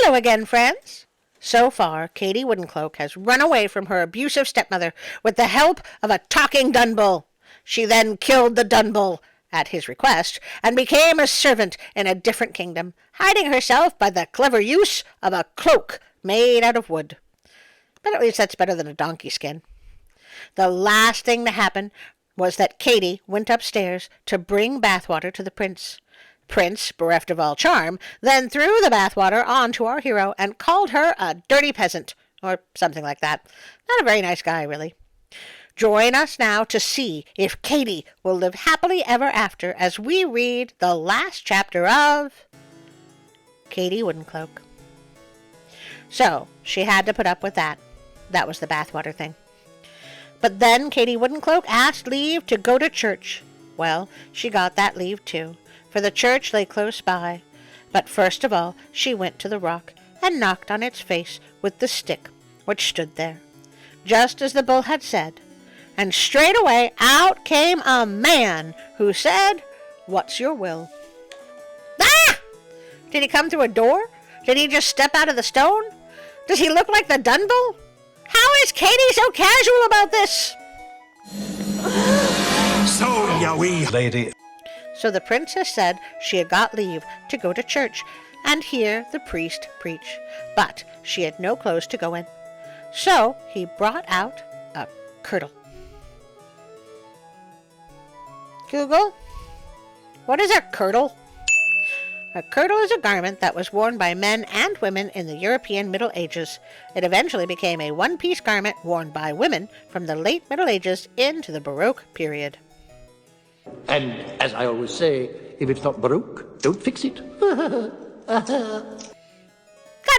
Hello again, friends. So far, Katie Woodencloak has run away from her abusive stepmother with the help of a talking Dunbull. She then killed the Dunbull, at his request, and became a servant in a different kingdom, hiding herself by the clever use of a cloak made out of wood. But at least that's better than a donkey skin. The last thing to happen was that Katie went upstairs to bring bathwater to the prince. Prince, bereft of all charm, then threw the bathwater on to our hero and called her a dirty peasant, or something like that. Not a very nice guy, really. Join us now to see if Katie will live happily ever after as we read the last chapter of Katie Woodencloak. So, she had to put up with that. That was the bathwater thing. But then Katie Woodencloak asked leave to go to church. Well, she got that leave too, for the church lay close by. But first of all, she went to the rock and knocked on its face with the stick which stood there, just as the bull had said. And straightway out came a man who said, "What's your will?" Ah! Did he come through a door? Did he just step out of the stone? Does he look like the Dunbull? How is Katie so casual about this? So, ya wee lady. So the princess said she had got leave to go to church and hear the priest preach, but she had no clothes to go in. So he brought out a kirtle. Google, what is a kirtle? A kirtle is a garment that was worn by men and women in the European Middle Ages. It eventually became a one-piece garment worn by women from the late Middle Ages into the Baroque period. And as I always say, if it's not Baroque, don't fix it. Got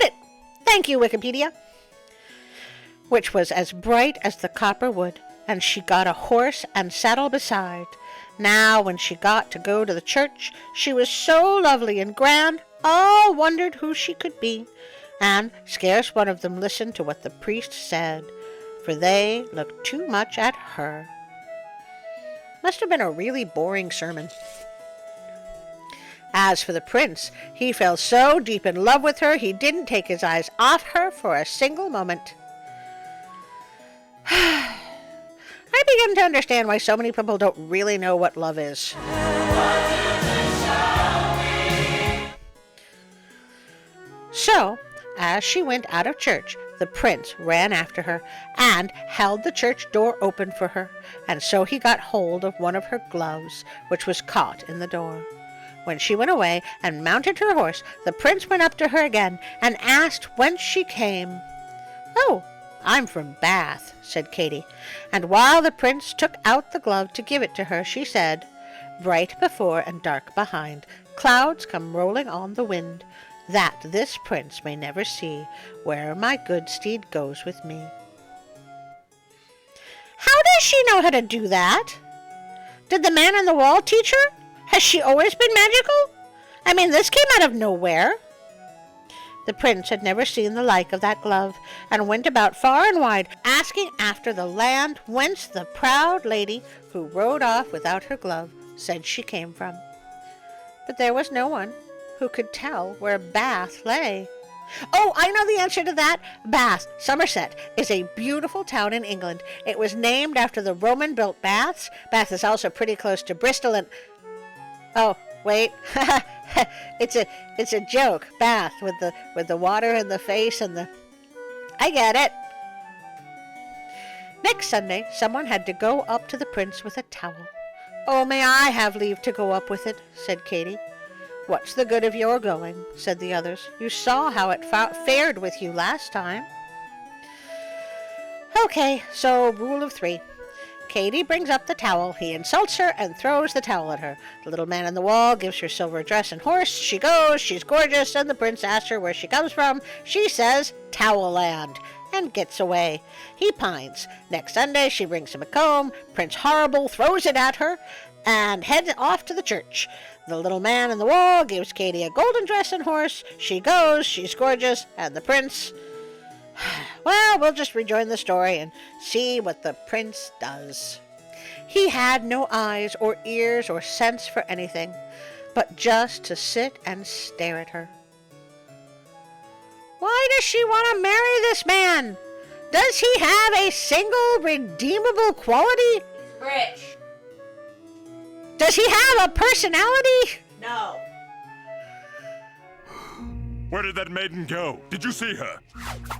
it! Thank you, Wikipedia. Which was as bright as the copper wood, and she got a horse and saddle beside. Now, when she got to go to the church, she was so lovely and grand, all wondered who she could be, and scarce one of them listened to what the priest said, for they looked too much at her. Must have been a really boring sermon. As for the prince, he fell so deep in love with her, he didn't take his eyes off her for a single moment. I begin to understand why so many people don't really know what love is. So, as she went out of church, the prince ran after her and held the church door open for her, and so he got hold of one of her gloves, which was caught in the door. When she went away and mounted her horse, the prince went up to her again and asked whence she came. "Oh, I'm from Bath," said Katie, and while the prince took out the glove to give it to her, she said, "Bright before and dark behind, clouds come rolling on the wind, that this prince may never see where my good steed goes with me." How does she know how to do that? Did the man on the wall teach her? Has she always been magical? I mean, this came out of nowhere. The prince had never seen the like of that glove, and went about far and wide, asking after the land whence the proud lady who rode off without her glove said she came from. But there was no one who could tell where Bath lay. Oh, I know the answer to that. Bath, Somerset, is a beautiful town in England. It was named after the Roman-built baths. Bath is also pretty close to Bristol and... Oh, wait. It's a joke. Bath with the water in the face and the... I get it. Next Sunday, someone had to go up to the prince with a towel. "Oh, may I have leave to go up with it?" said Katie. "What's the good of your going?" said the others. "You saw how it fared with you last time." Okay, so rule of 3. Katie brings up the towel, he insults her, and throws the towel at her. The little man on the wall gives her silver dress and horse. She goes, she's gorgeous, and the prince asks her where she comes from. She says, "Towel land," and gets away. He pines. Next Sunday, she brings him a comb. Prince Horrible throws it at her, and heads off to the church. The little man on the wall gives Katie a golden dress and horse. She goes, she's gorgeous, and the prince... Well, we'll just rejoin the story and see what the prince does. He had no eyes or ears or sense for anything, but just to sit and stare at her. why does she want to marry this man? Does he have a single redeemable quality? He's rich. Does he have a personality? No. Where did that maiden go? Did you see her?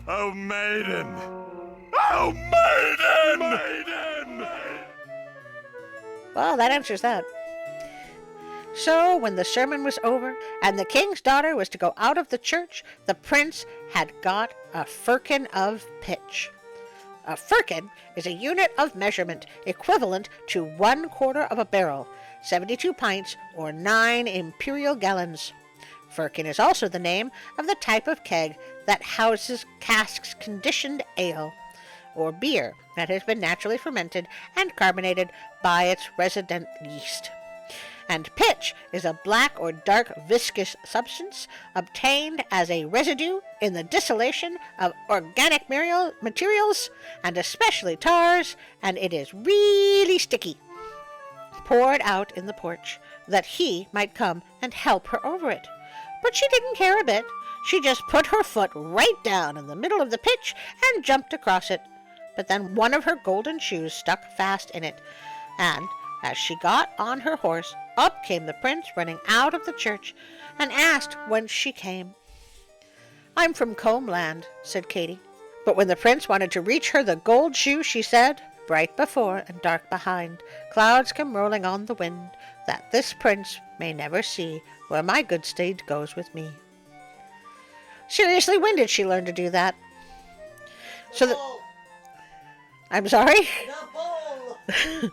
Oh, maiden! Oh, maiden! Maiden! Well, that answers that. So, when the sermon was over, and the king's daughter was to go out of the church, the prince had got a firkin of pitch. A firkin is a unit of measurement equivalent to 1/4 of a barrel, 72 pints, or 9 imperial gallons. Firkin is also the name of the type of keg that houses casks conditioned ale, or beer that has been naturally fermented and carbonated by its resident yeast. And pitch is a black or dark viscous substance obtained as a residue in the distillation of organic materials, and especially tars, and it is really sticky. Poured out in the porch, that he might come and help her over it. But she didn't care a bit. She just put her foot right down in the middle of the pitch and jumped across it. But then one of her golden shoes stuck fast in it, and as she got on her horse, up came the prince running out of the church, and asked whence she came. "I'm from Combland," said Katie. But when the prince wanted to reach her the gold shoe, she said, "Bright before and dark behind, clouds come rolling on the wind, that this prince may never see where my good steed goes with me." Seriously, when did she learn to do that? I'm sorry? The bull.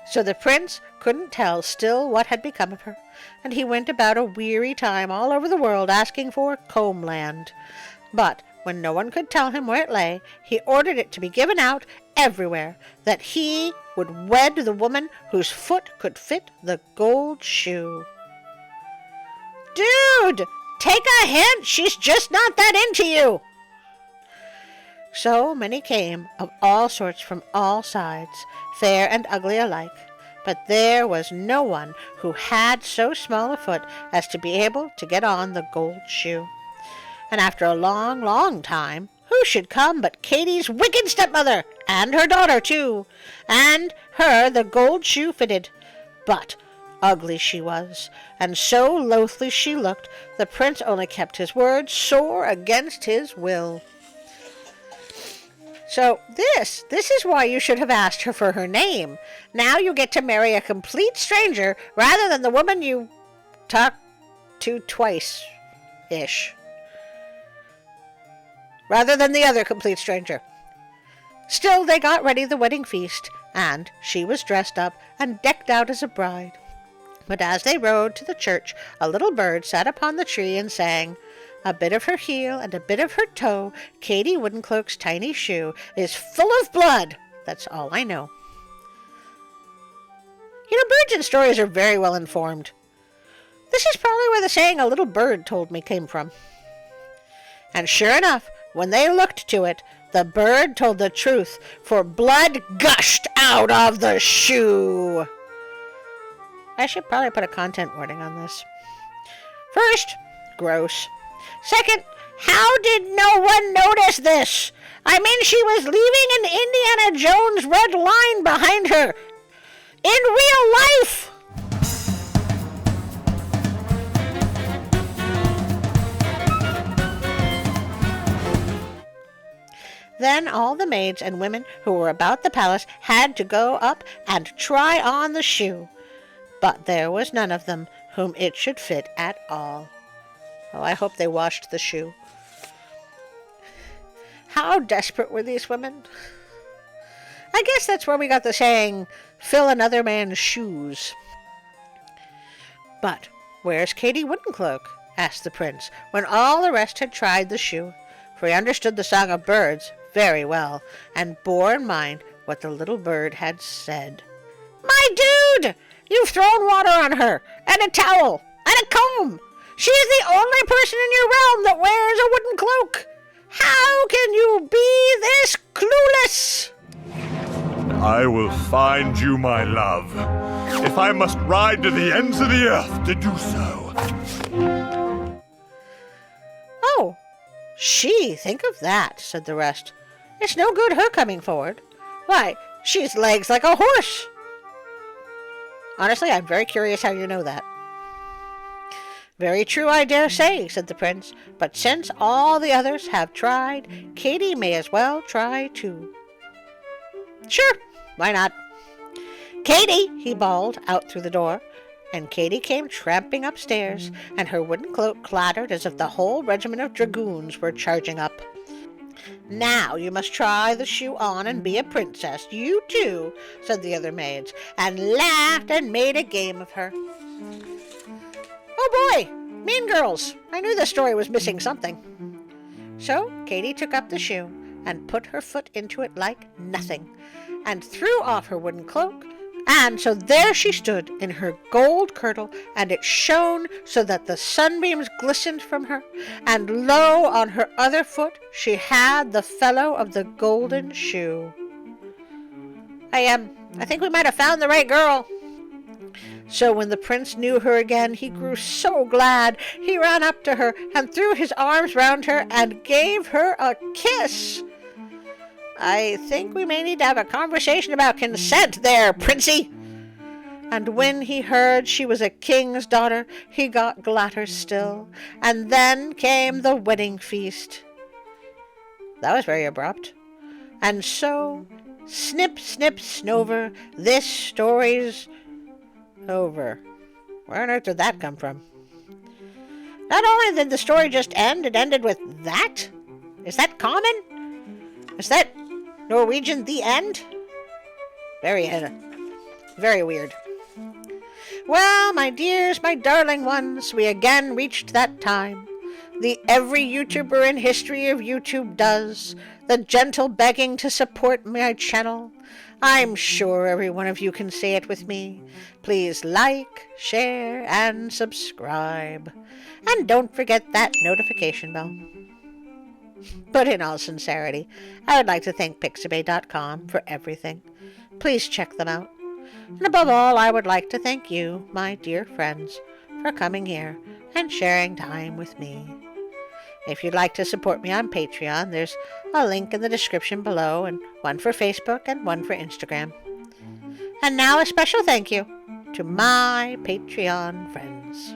So the prince couldn't tell still what had become of her, and he went about a weary time all over the world asking for Combland. But when no one could tell him where it lay, he ordered it to be given out everywhere that he would wed the woman whose foot could fit the gold shoe. "Dude, take a hint, she's just not that into you." So many came, of all sorts from all sides, fair and ugly alike, but there was no one who had so small a foot as to be able to get on the gold shoe. And after a long, long time, who should come but Katie's wicked stepmother, and her daughter too, and her the gold shoe fitted. But ugly she was, and so loathly she looked, the prince only kept his word sore against his will. So this is why you should have asked her for her name. Now you get to marry a complete stranger rather than the woman you talked to twice-ish. Rather than the other complete stranger. Still, they got ready the wedding feast, and she was dressed up and decked out as a bride. But as they rode to the church, a little bird sat upon the tree and sang, "A bit of her heel and a bit of her toe, Katie Woodencloak's tiny shoe is full of blood. That's all I know." You know, birds and stories are very well informed. This is probably where the saying "a little bird told me" came from. And sure enough, when they looked to it, the bird told the truth, for blood gushed out of the shoe. I should probably put a content warning on this. First, gross. Second, how did no one notice this? I mean, she was leaving an Indiana Jones red line behind her. In real life! Then all the maids and women who were about the palace had to go up and try on the shoe. But there was none of them whom it should fit at all. Oh, I hope they washed the shoe. How desperate were these women? I guess that's where we got the saying, "fill another man's shoes." "But where's Katie Woodencloak?" asked the prince, when all the rest had tried the shoe, for he understood the song of birds very well, and bore in mind what the little bird had said. "My dude! You've thrown water on her, and a towel, and a comb! She is the only person in your realm that wears a wooden cloak! How can you be this clueless?" I will find you, my love, if I must ride to the ends of the earth to do so. She, think of that, said the rest. It's no good her coming forward. Why, she's legs like a horse. Honestly, I'm very curious how you know that. Very true, I dare say, said the prince. But since all the others have tried, Katie may as well try too. Sure, why not? Katie, he bawled out through the door, and Katie came tramping upstairs, and her wooden cloak clattered as if the whole regiment of dragoons were charging up. Now you must try the shoe on and be a princess, you too, said the other maids, and laughed and made a game of her. Oh boy, mean girls! I knew the story was missing something. So Katie took up the shoe and put her foot into it like nothing, and threw off her wooden cloak, and so there she stood in her gold kirtle, and it shone so that the sunbeams glistened from her, and lo, on her other foot she had the fellow of the golden shoe. I think we might have found the right girl. So when the prince knew her again, he grew so glad. He ran up to her and threw his arms round her and gave her a kiss. I think we may need to have a conversation about consent there, Princey. And when he heard she was a king's daughter, he got gladder still. And then came the wedding feast. That was very abrupt. And so, snip, snip, snover, this story's over. Where on earth did that come from? Not only did the story just end, it ended with that? Is that common? Is that Norwegian the end? Very weird. Well, my dears, my darling ones, we again reached that time. The every YouTuber in history of YouTube does. The gentle begging to support my channel. I'm sure every one of you can say it with me. Please like, share, and subscribe. And don't forget that notification bell. But in all sincerity, I would like to thank Pixabay.com for everything. Please check them out. And above all, I would like to thank you, my dear friends, for coming here and sharing time with me. If you'd like to support me on Patreon, there's a link in the description below, and one for Facebook and one for Instagram. And now a special thank you to my Patreon friends.